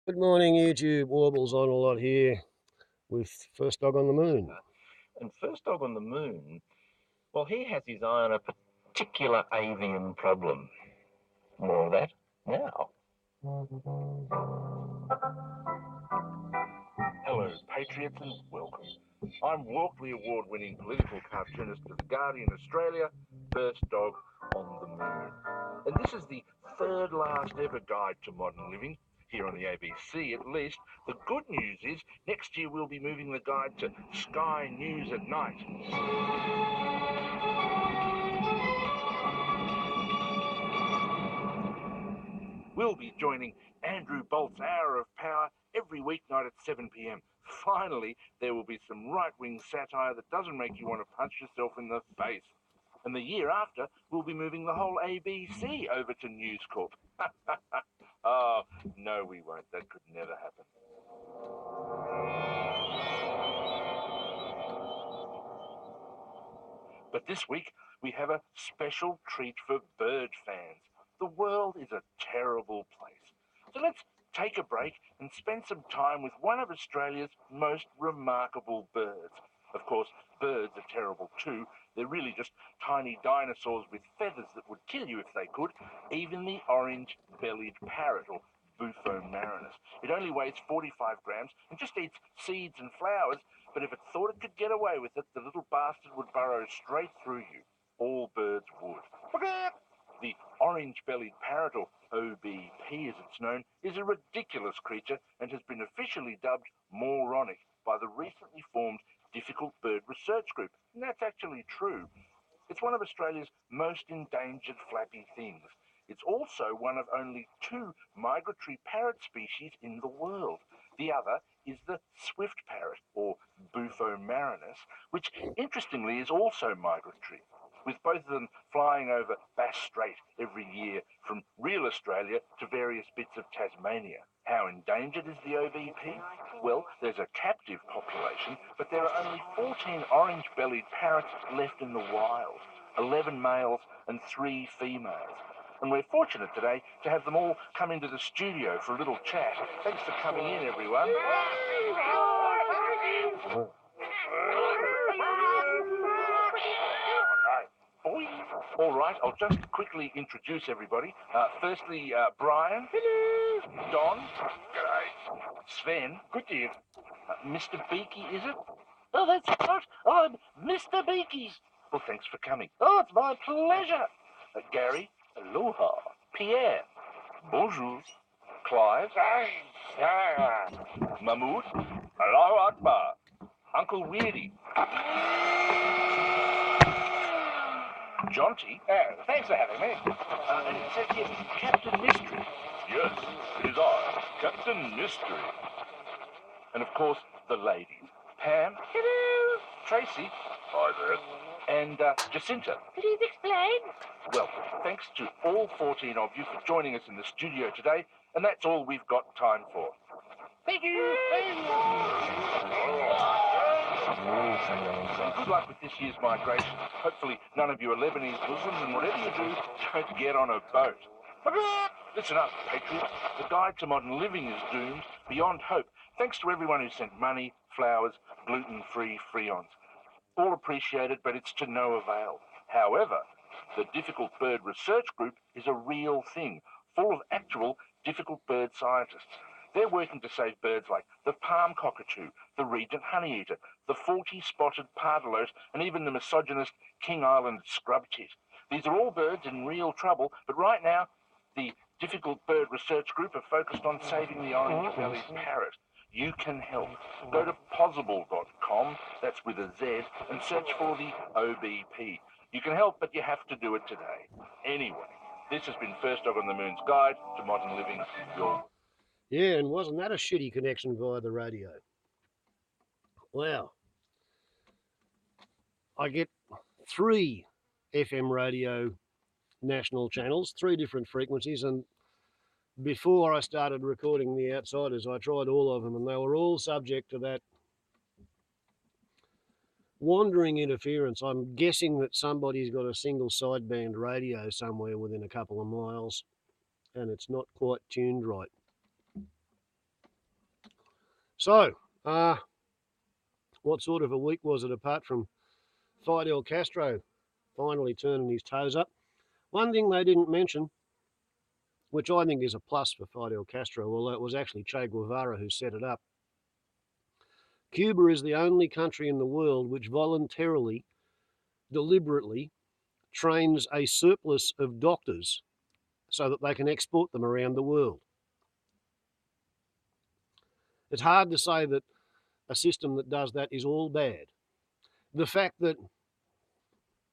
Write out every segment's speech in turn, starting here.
Good morning, YouTube. Warbles on a lot here with First Dog on the Moon. And First Dog on the Moon, well, he has his eye on a particular avian problem. More of that now. Hello, patriots, and welcome. I'm Walkley Award-winning political cartoonist of The Guardian Australia, First Dog on the Moon. And this is the third last ever guide to modern living, here on the ABC at least. The good news is, next year we'll be moving the guide to Sky News at night. We'll be joining Andrew Bolt's Hour of Power every weeknight at 7 p.m. Finally, there will be some right-wing satire that doesn't make you want to punch yourself in the face. And the year after, we'll be moving the whole ABC over to News Corp. Oh, no we won't. That could never happen. But this week, we have a special treat for bird fans. The world is a terrible place. So let's take a break and spend some time with one of Australia's most remarkable birds. Of course, birds are terrible too. They're really just tiny dinosaurs with feathers that would kill you if they could. Even the orange-bellied parrot, or Bufo marinus. It only weighs 45 grams and just eats seeds and flowers, but if it thought it could get away with it, the little bastard would burrow straight through you. All birds would. The orange-bellied parrot, or OBP as it's known, is a ridiculous creature and has been officially dubbed moronic by the recently formed Difficult Bird Research Group. And that's actually true. It's one of Australia's most endangered flappy things. It's also one of only 2 migratory parrot species in the world. The other is the swift parrot, or Bufo marinus, which interestingly is also migratory, with both of them flying over Bass Strait every year from real Australia to various bits of Tasmania. How endangered is the OBP? Well, there's a captive population, but there are only 14 orange-bellied parrots left in the wild, 11 males and 3 females. And we're fortunate today to have them all come into the studio for a little chat. Thanks for coming in, everyone. All right, I'll just quickly introduce everybody. Firstly, Brian. Hello. Don. G'day. Sven. Good day. Mr. Beaky, is it? Oh, that's right. I'm Mr. Beaky. Well, thanks for coming. Oh, it's my pleasure. Gary. Aloha. Pierre. Bonjour. Clive. Mahmood. Allahu Akbar. Uncle Weirdy. Jonty. Thanks for having me. And it says here, Captain Mystery. Yes, it is I, Captain Mystery. And of course, the ladies. Pam. Hello. Tracy. Hi there. And Jacinta. Please explain. Well, thanks to all 14 of you for joining us in the studio today, and that's all we've got time for. Thank you. And good luck with this year's migration. Hopefully none of you are Lebanese Muslims, and whatever you do, don't get on a boat. Listen up, patriots. The guide to modern living is doomed beyond hope, thanks to everyone who sent money, flowers, gluten-free Freons. All appreciated, but it's to no avail. However, the Difficult Bird Research Group is a real thing, full of actual difficult bird scientists. They're working to save birds like the palm cockatoo, the regent honeyeater, the 40-spotted pardalote, and even the misogynist King Island scrub tit. These are all birds in real trouble, but right now, the Difficult Bird Research Group are focused on saving the orange-bellied parrot. You can help. Go to possible.com, that's with a Z, and search for the OBP. You can help, but you have to do it today. Anyway, this has been First Dog on the Moon's Guide to Modern Living. Yeah, and wasn't that a shitty connection via the radio? Wow. I get 3 FM radio national channels, 3 different frequencies, and before I started recording The Outsiders, I tried all of them, and they were all subject to that wandering interference. I'm guessing that somebody's got a single sideband radio somewhere within a couple of miles, and it's not quite tuned right. So, what sort of a week was it apart from Fidel Castro finally turning his toes up? One thing they didn't mention, which I think is a plus for Fidel Castro, although it was actually Che Guevara who set it up. Cuba is the only country in the world which voluntarily, deliberately trains a surplus of doctors so that they can export them around the world. It's hard to say that a system that does that is all bad. The fact that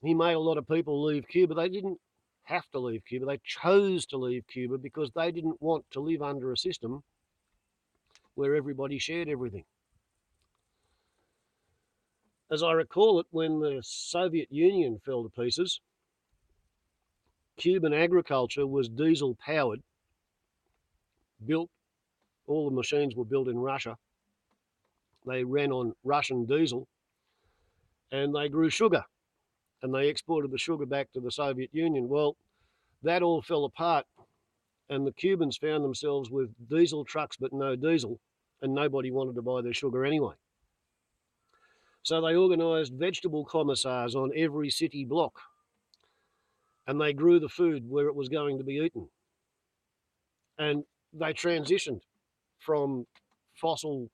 he made a lot of people leave Cuba, they didn't have to leave Cuba, they chose to leave Cuba because they didn't want to live under a system where everybody shared everything. As I recall it, when the Soviet Union fell to pieces, Cuban agriculture was diesel powered, built, all the machines were built in Russia. They ran on Russian diesel and they grew sugar and they exported the sugar back to the Soviet Union. Well, that all fell apart and the Cubans found themselves with diesel trucks but no diesel, and nobody wanted to buy their sugar anyway. So they organised vegetable commissars on every city block and they grew the food where it was going to be eaten. And they transitioned from fossil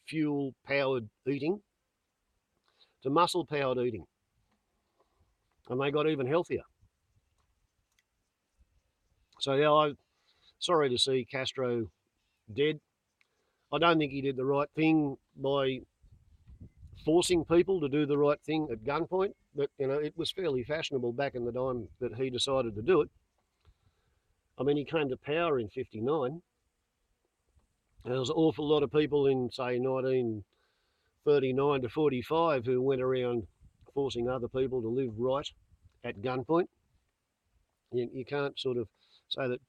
fuel powered eating to muscle powered eating. And they got even healthier. So yeah, I'm sorry to see Castro dead. I don't think he did the right thing by forcing people to do the right thing at gunpoint, but it was fairly fashionable back in the time that he decided to do it. I mean, he came to power in '59. There was an awful lot of people in, say, 1939 to 45 who went around forcing other people to live right at gunpoint. You can't sort of say that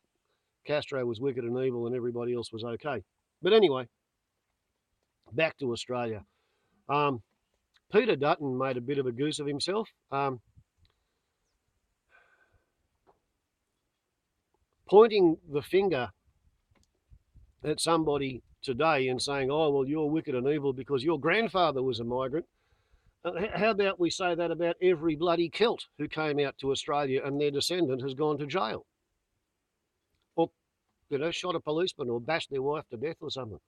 Castro was wicked and evil and everybody else was okay. But anyway, back to Australia. Peter Dutton made a bit of a goose of himself. Pointing the finger at somebody today and saying, oh, well, you're wicked and evil because your grandfather was a migrant. How about we say that about every bloody Celt who came out to Australia and their descendant has gone to jail? Or, shot a policeman or bashed their wife to death or something.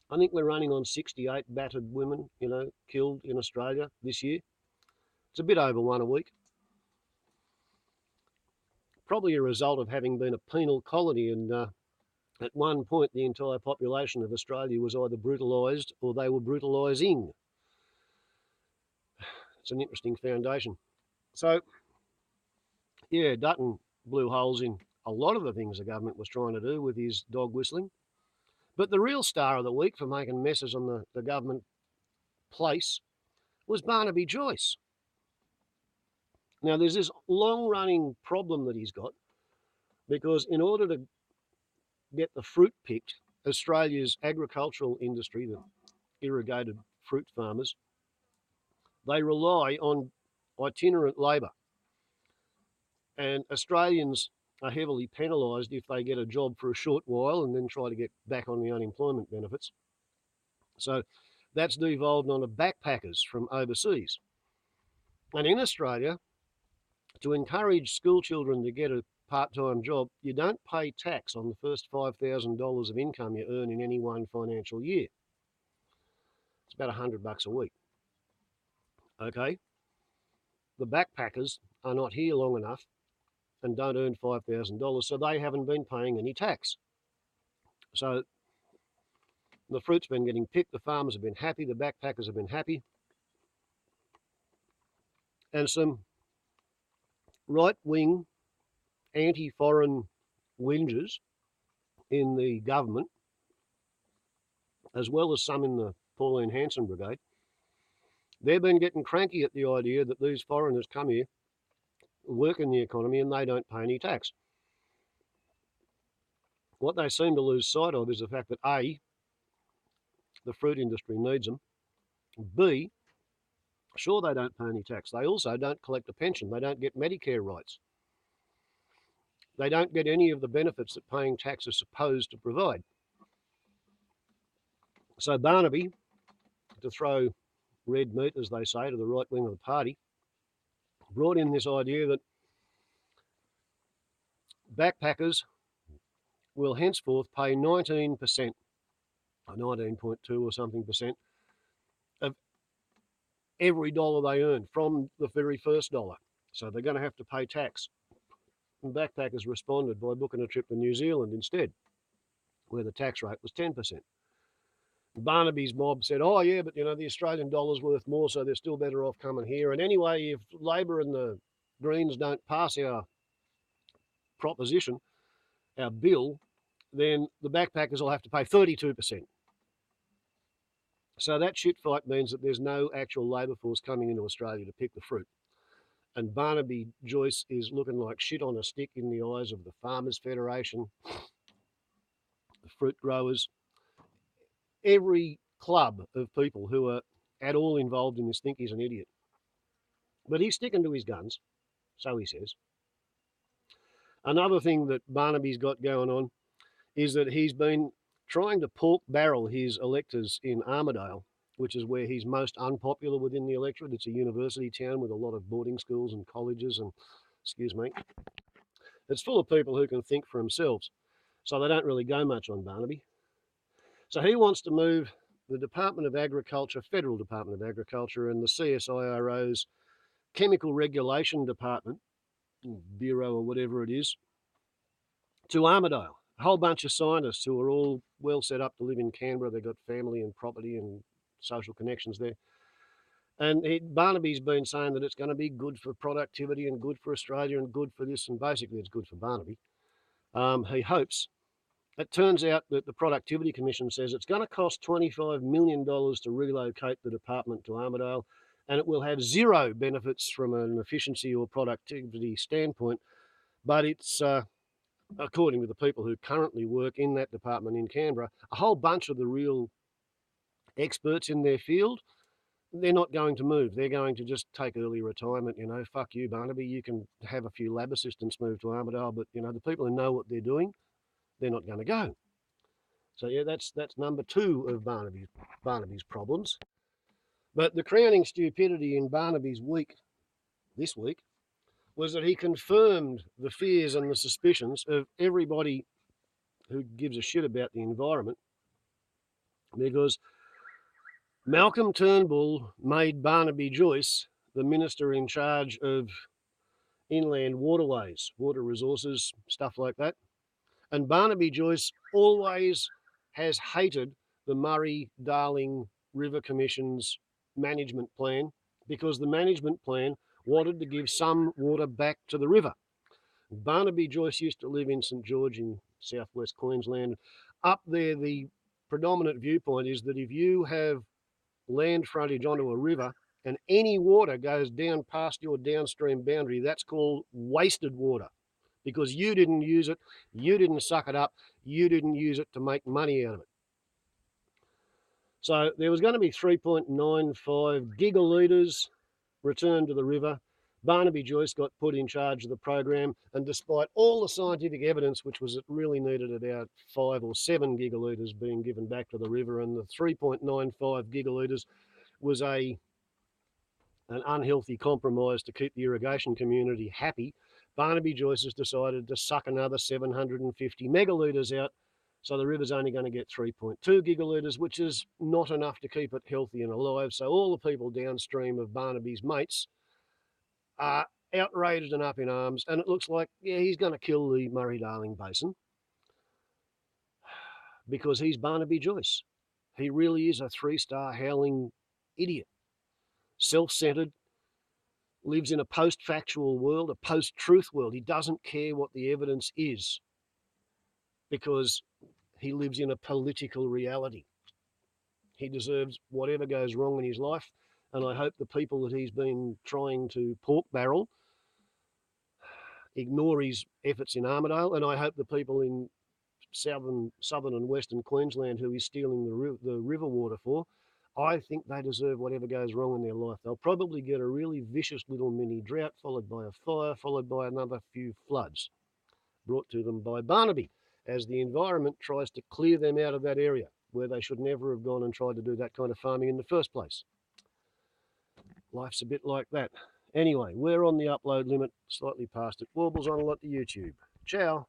I think we're running on 68 battered women, killed in Australia this year. It's a bit over one a week. Probably a result of having been a penal colony, and at one point the entire population of Australia was either brutalised or they were brutalising. It's an interesting foundation. So, yeah, Dutton blew holes in a lot of the things the government was trying to do with his dog whistling. But the real star of the week for making messes on the government place was Barnaby Joyce. Now, there's this long-running problem that he's got, because in order to get the fruit picked, Australia's agricultural industry, the irrigated fruit farmers, they rely on itinerant labour. And Australians are heavily penalised if they get a job for a short while and then try to get back on the unemployment benefits. So that's devolved onto backpackers from overseas. And in Australia, to encourage school children to get a part-time job, you don't pay tax on the first $5,000 of income you earn in any one financial year. It's about $100 a week. Okay? The backpackers are not here long enough and don't earn $5,000, so they haven't been paying any tax. So the fruit's been getting picked, the farmers have been happy, the backpackers have been happy, and some right-wing, anti-foreign whingers in the government, as well as some in the Pauline Hanson Brigade, they've been getting cranky at the idea that these foreigners come here, work in the economy, and they don't pay any tax. What they seem to lose sight of is the fact that A, the fruit industry needs them. B, sure, they don't pay any tax. They also don't collect a pension. They don't get Medicare rights. They don't get any of the benefits that paying tax is supposed to provide. So Barnaby, to throw red meat, as they say, to the right wing of the party, brought in this idea that backpackers will henceforth pay 19%, or 19.2 or something percent, of every dollar they earn from the very first dollar. So they're going to have to pay tax. And backpackers responded by booking a trip to New Zealand instead, where the tax rate was 10%. Barnaby's mob said, oh, yeah, but, the Australian dollar's worth more, so they're still better off coming here. And anyway, if Labor and the Greens don't pass our proposition, our bill, then the backpackers will have to pay 32%. So that shit fight means that there's no actual labour force coming into Australia to pick the fruit. And Barnaby Joyce is looking like shit on a stick in the eyes of the Farmers Federation, the fruit growers, every club of people who are at all involved in this think he's an idiot. But he's sticking to his guns, so he says. Another thing that Barnaby's got going on is that he's been trying to pork barrel his electors in Armidale, which is where he's most unpopular within the electorate. It's a university town with a lot of boarding schools and colleges and, it's full of people who can think for themselves. So they don't really go much on Barnaby. So he wants to move the Department of Agriculture, Federal Department of Agriculture, and the CSIRO's Chemical Regulation Department, Bureau or whatever it is, to Armidale. A whole bunch of scientists who are all well set up to live in Canberra. They've got family and property and social connections there. And Barnaby's been saying that it's going to be good for productivity and good for Australia and good for this, and basically it's good for Barnaby. He hopes. It turns out that the Productivity Commission says it's going to cost $25 million to relocate the department to Armidale, and it will have zero benefits from an efficiency or productivity standpoint. But it's, according to the people who currently work in that department in Canberra, a whole bunch of the real experts in their field, they're not going to move. They're going to just take early retirement. Fuck you, Barnaby. You can have a few lab assistants move to Armidale, but, the people who know what they're doing, they're not going to go. So, yeah, that's number two of Barnaby's problems. But the crowning stupidity in Barnaby's week, this week, was that he confirmed the fears and the suspicions of everybody who gives a shit about the environment, because Malcolm Turnbull made Barnaby Joyce the minister in charge of inland waterways, water resources, stuff like that. And Barnaby Joyce always has hated the Murray-Darling River Commission's management plan, because the management plan wanted to give some water back to the river. Barnaby Joyce used to live in St George in southwest Queensland. Up there, the predominant viewpoint is that if you have land frontage onto a river and any water goes down past your downstream boundary, that's called wasted water, because you didn't use it, you didn't suck it up, you didn't use it to make money out of it. So there was going to be 3.95 gigalitres returned to the river. Barnaby Joyce got put in charge of the program, and despite all the scientific evidence, which was it really needed about 5 or 7 gigalitres being given back to the river, and the 3.95 gigalitres was an unhealthy compromise to keep the irrigation community happy, Barnaby Joyce has decided to suck another 750 megalitres out. So the river's only going to get 3.2 gigalitres, which is not enough to keep it healthy and alive. So all the people downstream of Barnaby's mates are outraged and up in arms. And it looks like, yeah, he's going to kill the Murray-Darling Basin because he's Barnaby Joyce. He really is a 3-star howling idiot. Self-centred, lives in a post-factual world, a post-truth world. He doesn't care what the evidence is because he lives in a political reality. He deserves whatever goes wrong in his life, and I hope the people that he's been trying to pork barrel ignore his efforts in Armidale, and I hope the people in southern and western Queensland who he's stealing the river water for, I think they deserve whatever goes wrong in their life. They'll probably get a really vicious little mini drought, followed by a fire, followed by another few floods, brought to them by Barnaby, as the environment tries to clear them out of that area. where they should never have gone and tried to do that kind of farming in the first place. Life's a bit like that. Anyway, we're on the upload limit, slightly past it. Warbles on a lot to YouTube. Ciao.